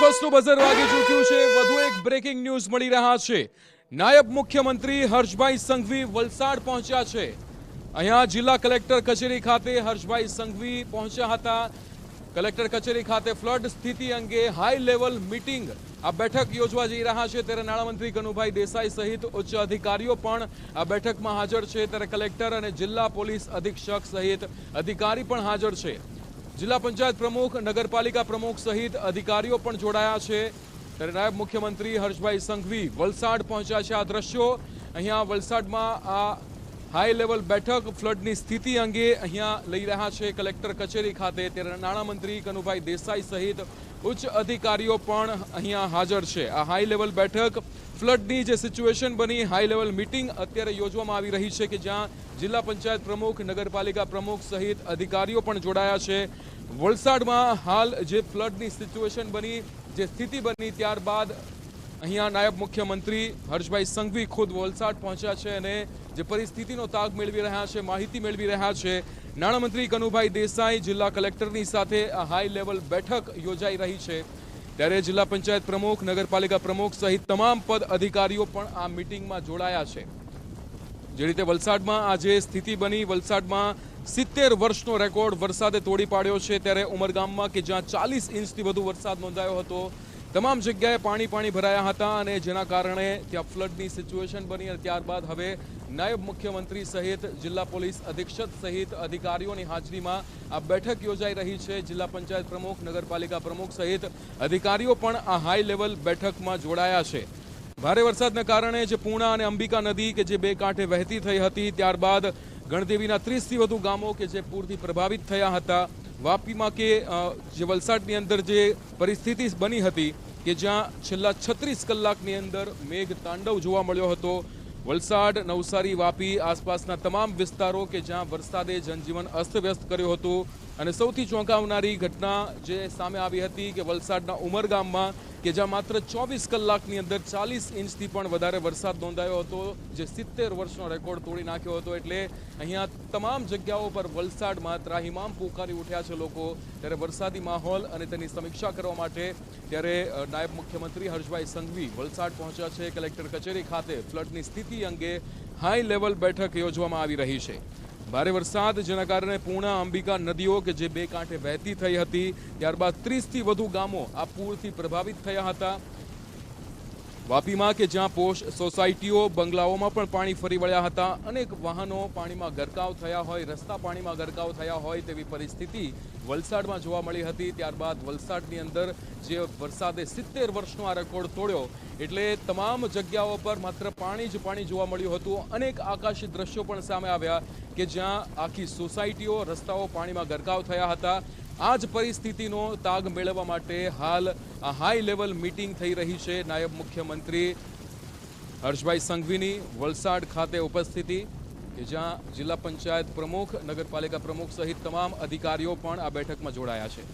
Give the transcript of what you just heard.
બ્રેકફાસ્ટનું buzzer વાગી ચૂક્યું છે। વધુ એક બ્રેકિંગ ન્યૂઝ મળી રહ્યા છે। નાયબ મુખ્યમંત્રી હર્ષભાઈ સંઘવી વલસાડ પહોંચ્યા છે। અહીંયા જિલ્લા કલેક્ટર કચેરી ખાતે હર્ષભાઈ સંઘવી પહોંચ્યા હતા। કલેક્ટર કચેરી ખાતે ફ્લડ સ્થિતિ અંગે હાઈ લેવલ મીટિંગ આ બેઠક યોજવા જઈ રહ્યા છે। ત્યારે નાણામંત્રી કનુભાઈ દેસાઈ સહિત ઉચ્ચ અધિકારીઓ પણ આ બેઠકમાં હાજર છે। ત્યારે કલેક્ટર અને જિલ્લા પોલીસ અધિક્ષક સહિત અધિકારી પણ હાજર છે। જિલ્લા પંચાયત પ્રમુખ નગરપાલિકા પ્રમુખ સહિત અધિકારીઓ પણ જોડાયા છે। ત્યારે નાયબ મુખ્યમંત્રી હર્ષભાઈ સંઘવી વલસાડ પહોંચ્યા છે। આ દ્રશ્યો અહીંયા વલસાડમાં આ હાઈ લેવલ બેઠક ફ્લડની સ્થિતિ અંગે અહીંયા લઈ રહ્યા છે કલેક્ટર કચેરી ખાતે। ત્યારે નાણામંત્રી કનુભાઈ દેસાઈ સહિત ઉચ્ચ અધિકારીઓ પણ અહીંયા હાજર છે। આ હાઈ લેવલ બેઠક ફ્લડની જે સિચ્યુએશન બની હાઈ લેવલ મીટિંગ અત્યારે યોજવામાં આવી રહી છે કે જ્યાં જિલ્લા પંચાયત પ્રમુખ નગરપાલિકા પ્રમુખ સહિત અધિકારીઓ પણ જોડાયા છે। વલસાડમાં હાલ જે ફ્લડની સિચ્યુએશન બની જે સ્થિતિ બની ત્યારબાદ અહીંયા નાયબ મુખ્યમંત્રી હર્ષભાઈ સંઘવી ખુદ વલસાડ પહોંચ્યા છે અને જે પરિસ્થિતિનો તાગ મેળવી રહ્યા છે માહિતી મેળવી રહ્યા છે। નાણામંત્રી કનુભાઈ દેસાઈ જિલ્લા કલેક્ટરની સાથે આ હાઈ લેવલ બેઠક યોજાઈ રહી છે। ત્યારે જિલ્લા પંચાયત પ્રમુખ નગરપાલિકા પ્રમુખ સહિત તમામ પદ અધિકારીઓ પણ આ મીટિંગમાં જોડાયા છે। જે રીતે વલસાડમાં આજે સ્થિતિ બની વલસાડમાં 70 વર્ષનો રેકોર્ડ વરસાદે તોડી પાડ્યો છે। ત્યારે ઉમરગામમાં કે જ્યાં 40 ઇંચથી વધુ વરસાદ નોંધાયો હતો તમામ જગ્યાએ પાણી ભરાયા હતા અને જેના કારણે ત્યાં ફ્લડની સિચ્યુએશન બની અને ત્યારબાદ હવે નાયબ મુખ્યમંત્રી સહિત જિલ્લા પોલીસ અધિક્ષક સહિત અધિકારીઓની હાજરીમાં આ બેઠક યોજાઈ રહી છે। જિલ્લા પંચાયત પ્રમુખ નગરપાલિકા પ્રમુખ સહિત અધિકારીઓ પણ આ હાઈ લેવલ બેઠકમાં જોડાયા છે। ભારે વરસાદના કારણે જે પૂર્ણા અને અંબિકા નદી કે જે બે કાંઠે વહેતી થઈ હતી ત્યારબાદ ગણદેવીના 30થી વધુ ગામો કે જે પૂરથી પ્રભાવિત થયા હતા। વાપીમાં કે જે વલસાડની અંદર જે પરિસ્થિતિ બની હતી કે જ્યાં છેલ્લા 36 કલાકની અંદર મેઘ તાંડવ જોવા મળ્યો હતો। વલસાડ નવસારી વાપી આસપાસના તમામ વિસ્તારો કે જ્યાં વરસાદે જનજીવન અસ્તવ્યસ્ત કર્યું હતું અને સૌથી ચોંકાવનારી ઘટના જે સામે આવી હતી કે વલસાડના ઉમરગામમાં કે જ્યાં માત્ર 24 કલાકની અંદર 40 ઇંચથી પણ વધારે વરસાદ નોંધાયો હતો જે 70 વર્ષનો રેકોર્ડ તોડી નાખ્યો હતો। એટલે અહીંયા તમામ જગ્યાઓ પર વલસાડમાં ત્રાહિમામ પોકારી ઉઠ્યા છે લોકો। ત્યારે વરસાદી માહોલ અને તેની સમીક્ષા કરવા માટે ત્યારે નાયબ મુખ્યમંત્રી હર્ષભાઈ સંઘવી વલસાડ પહોંચ્યા છે। કલેક્ટર કચેરી ખાતે ફ્લડની સ્થિતિ અંગે હાઈ લેવલ બેઠક યોજવામાં આવી રહી છે। ભારે વરસાદ જેના કારણે પૂર્ણા અંબિકા નદીઓ કે જે બે કાંઠે વહેતી થઈ હતી ત્યારબાદ 30થી વધુ ગામો આ પૂરથી પ્રભાવિત થયા હતા। વાપીમાં કે જ્યાં પોશ સોસાયટીઓ બંગલાઓમાં પણ પાણી ફરી વળ્યા હતા। અનેક વાહનો પાણીમાં ગરકાવ થયા હોય રસ્તા પાણીમાં ગરકાવ થયા હોય તેવી પરિસ્થિતિ વલસાડમાં જોવા મળી હતી। ત્યારબાદ વલસાડની અંદર જે વરસાદે 70 વર્ષનો આ રેકોર્ડ તોડ્યો એટલે તમામ જગ્યાઓ પર માત્ર પાણી જ પાણી જોવા મળ્યું હતું। અનેક આકાશી દ્રશ્યો પણ સામે આવ્યા કે જ્યાં આખી સોસાયટીઓ રસ્તાઓ પાણીમાં ગરકાવ થયા હતા। આ જ પરિસ્થિતિનો તાગ મેળવવા માટે હાલ આ હાઈ લેવલ મીટિંગ થઈ રહી છે। નાયબ મુખ્યમંત્રી હર્ષભાઈ સંઘવીની વલસાડ ખાતે ઉપસ્થિતિ કે જ્યાં જિલ્લા પંચાયત પ્રમુખ નગરપાલિકા પ્રમુખ સહિત તમામ અધિકારીઓ પણ આ બેઠકમાં જોડાયા છે।